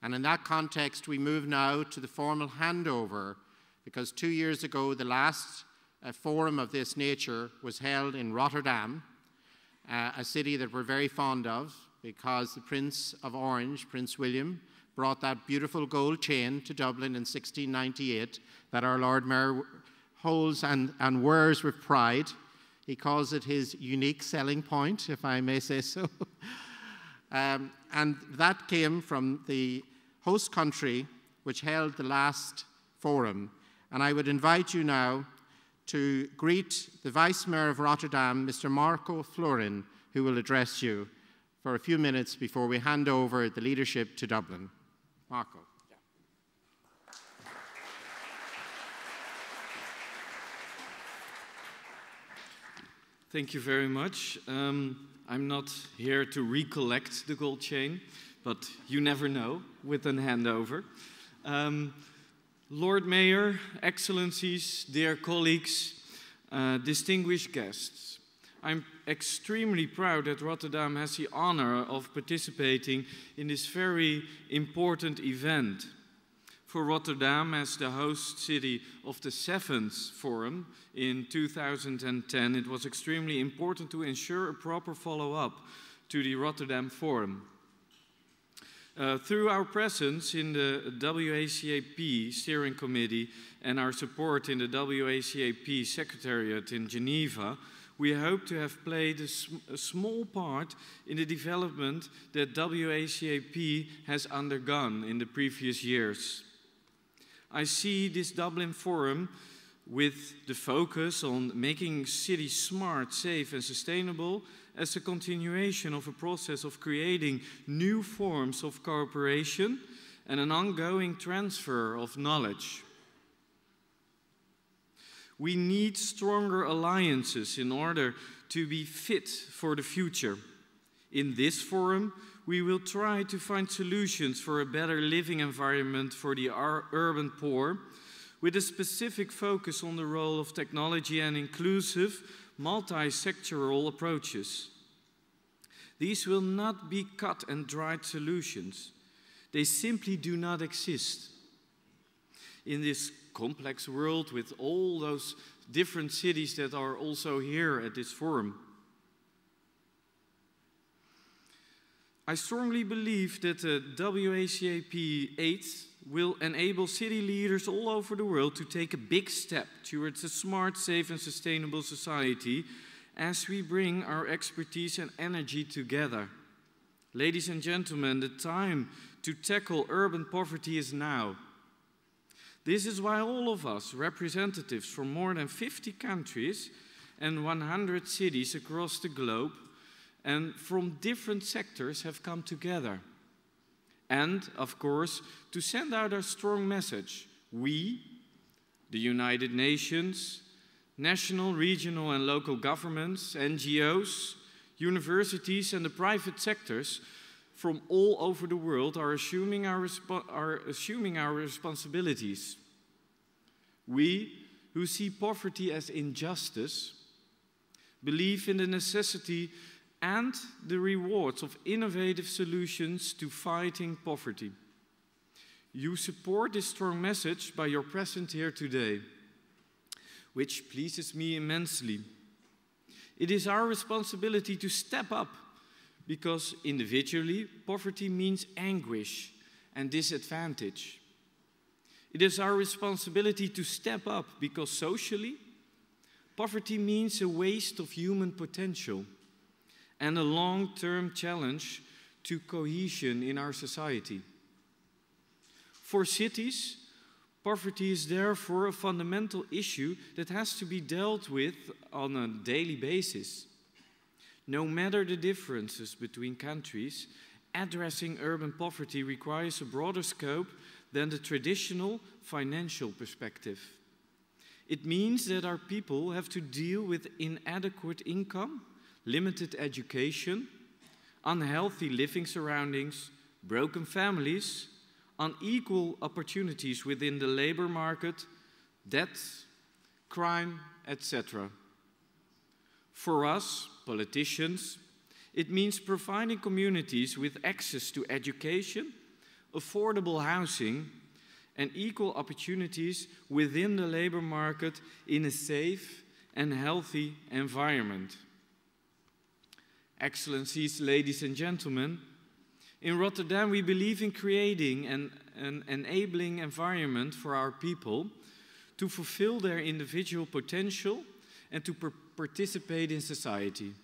And in that context, we move now to the formal handover, because 2 years ago, the last forum of this nature was held in Rotterdam, a city that we're very fond of, because the Prince of Orange, Prince William, brought that beautiful gold chain to Dublin in 1698 that our Lord Mayor holds and wears with pride. He calls it his unique selling point, if I may say so. And that came from the host country which held the last forum. And I would invite you now to greet the Vice Mayor of Rotterdam, Mr. Marco Florijn, who will address you for a few minutes before we hand over the leadership to Dublin. Marco. Thank you very much. I'm not here to recollect the gold chain, but you never know with a handover. Lord Mayor, Excellencies, dear colleagues, distinguished guests, I'm extremely proud that Rotterdam has the honor of participating in this very important event. For Rotterdam, as the host city of the 7th Forum in 2010, it was extremely important to ensure a proper follow-up to the Rotterdam Forum. Through our presence in the WACAP Steering Committee and our support in the WACAP Secretariat in Geneva, we hope to have played a small part in the development that WACAP has undergone in the previous years. I see this Dublin Forum with the focus on making cities smart, safe and sustainable as a continuation of a process of creating new forms of cooperation and an ongoing transfer of knowledge. We need stronger alliances in order to be fit for the future. In this forum, we will try to find solutions for a better living environment for the urban poor, with a specific focus on the role of technology and inclusive, multi-sectoral approaches. These will not be cut and dried solutions. They simply do not exist. In this complex world with all those different cities that are also here at this forum. I strongly believe that the WACAP 8 will enable city leaders all over the world to take a big step towards a smart, safe and sustainable society as we bring our expertise and energy together. Ladies and gentlemen, the time to tackle urban poverty is now. This is why all of us, representatives from more than 50 countries and 100 cities across the globe and from different sectors have come together. And, of course, to send out a strong message. We, the United Nations, national, regional and local governments, NGOs, universities and the private sectors from all over the world are assuming our responsibilities. We, who see poverty as injustice, believe in the necessity and the rewards of innovative solutions to fighting poverty. You support this strong message by your presence here today, which pleases me immensely. It is our responsibility to step up, because individually, poverty means anguish and disadvantage. It is our responsibility to step up, because socially, poverty means a waste of human potential and a long-term challenge to cohesion in our society. For cities, poverty is therefore a fundamental issue that has to be dealt with on a daily basis. No matter the differences between countries, addressing urban poverty requires a broader scope than the traditional financial perspective. It means that our people have to deal with inadequate income, limited education, unhealthy living surroundings, broken families, unequal opportunities within the labor market, debt, crime, etc. For us, politicians, it means providing communities with access to education, affordable housing, and equal opportunities within the labor market in a safe and healthy environment. Excellencies, ladies and gentlemen, in Rotterdam we believe in creating an enabling environment for our people to fulfill their individual potential and to participate in society.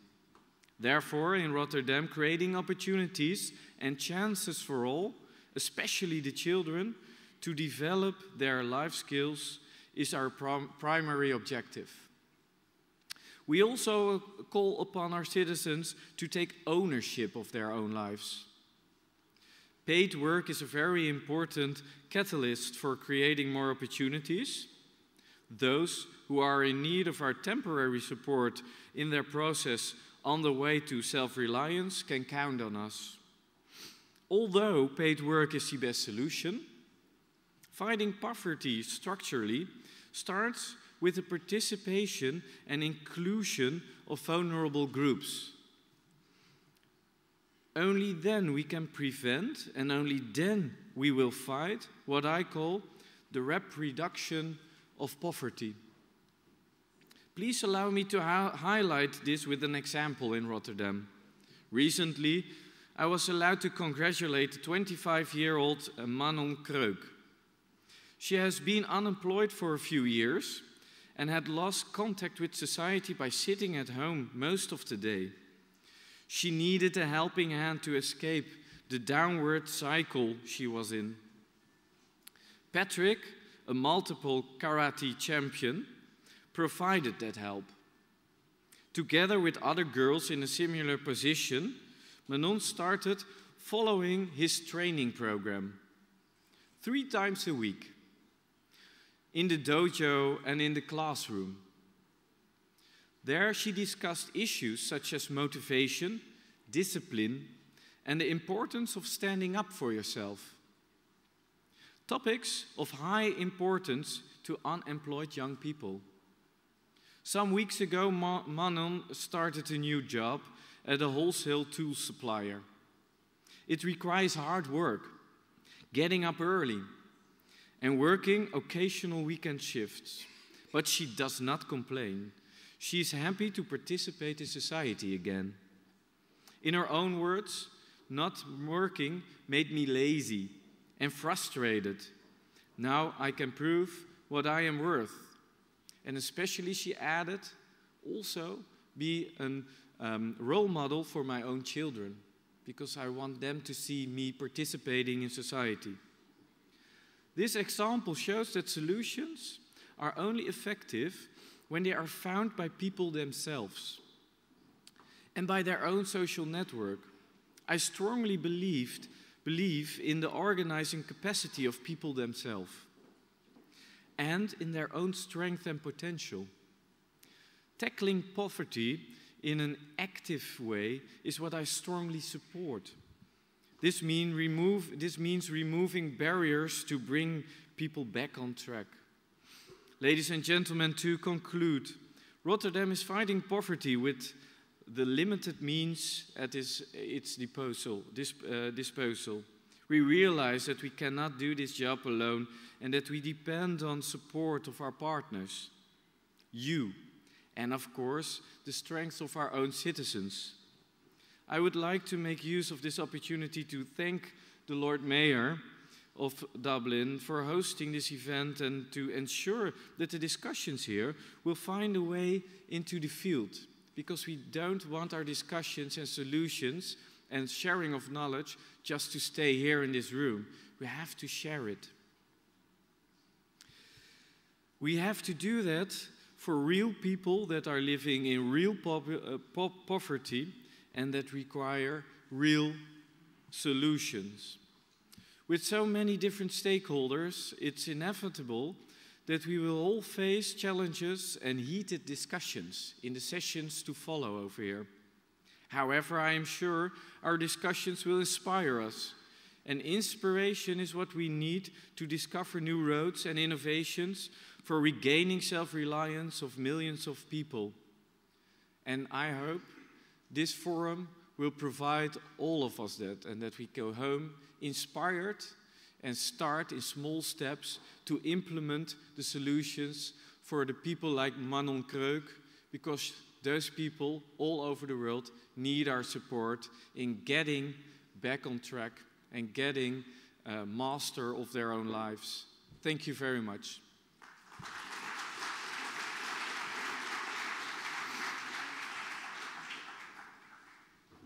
Therefore, in Rotterdam, creating opportunities and chances for all, especially the children, to develop their life skills is our primary objective. We also call upon our citizens to take ownership of their own lives. Paid work is a very important catalyst for creating more opportunities. Those who are in need of our temporary support in their process on the way to self-reliance can count on us. Although paid work is the best solution, fighting poverty structurally starts with the participation and inclusion of vulnerable groups. Only then we can prevent, and only then we will fight what I call the reduction of poverty. Please allow me to highlight this with an example in Rotterdam. Recently, I was allowed to congratulate 25-year-old Manon Kreuk. She has been unemployed for a few years and had lost contact with society by sitting at home most of the day. She needed a helping hand to escape the downward cycle she was in. Patrick, a multiple karate champion, provided that help. Together with other girls in a similar position, Manon started following his training program 3 times a week, in the dojo and in the classroom. There she discussed issues such as motivation, discipline, and the importance of standing up for yourself. Topics of high importance to unemployed young people. Some weeks ago, Manon started a new job at a wholesale tool supplier. It requires hard work, getting up early, and working occasional weekend shifts. But she does not complain. She is happy to participate in society again. In her own words, not working made me lazy and frustrated. Now I can prove what I am worth. And especially, she added, also be a role model for my own children, because I want them to see me participating in society. This example shows that solutions are only effective when they are found by people themselves and by their own social network. I strongly believe in the organizing capacity of people themselves and in their own strength and potential. Tackling poverty in an active way is what I strongly support. This means removing barriers to bring people back on track. Ladies and gentlemen, to conclude, Rotterdam is fighting poverty with the limited means at its disposal. We realize that we cannot do this job alone and that we depend on support of our partners, you, and of course, the strength of our own citizens. I would like to make use of this opportunity to thank the Lord Mayor of Dublin for hosting this event and to ensure that the discussions here will find a way into the field, because we don't want our discussions and solutions and sharing of knowledge just to stay here in this room. We have to share it. We have to do that for real people that are living in real poverty and that require real solutions. With so many different stakeholders, it's inevitable that we will all face challenges and heated discussions in the sessions to follow over here. However, I am sure our discussions will inspire us, and inspiration is what we need to discover new roads and innovations for regaining self-reliance of millions of people. And I hope this forum will provide all of us that, and that we go home inspired and start in small steps to implement the solutions for the people like Manon Kreuk, because those people all over the world need our support in getting back on track and getting master of their own lives. Thank you very much.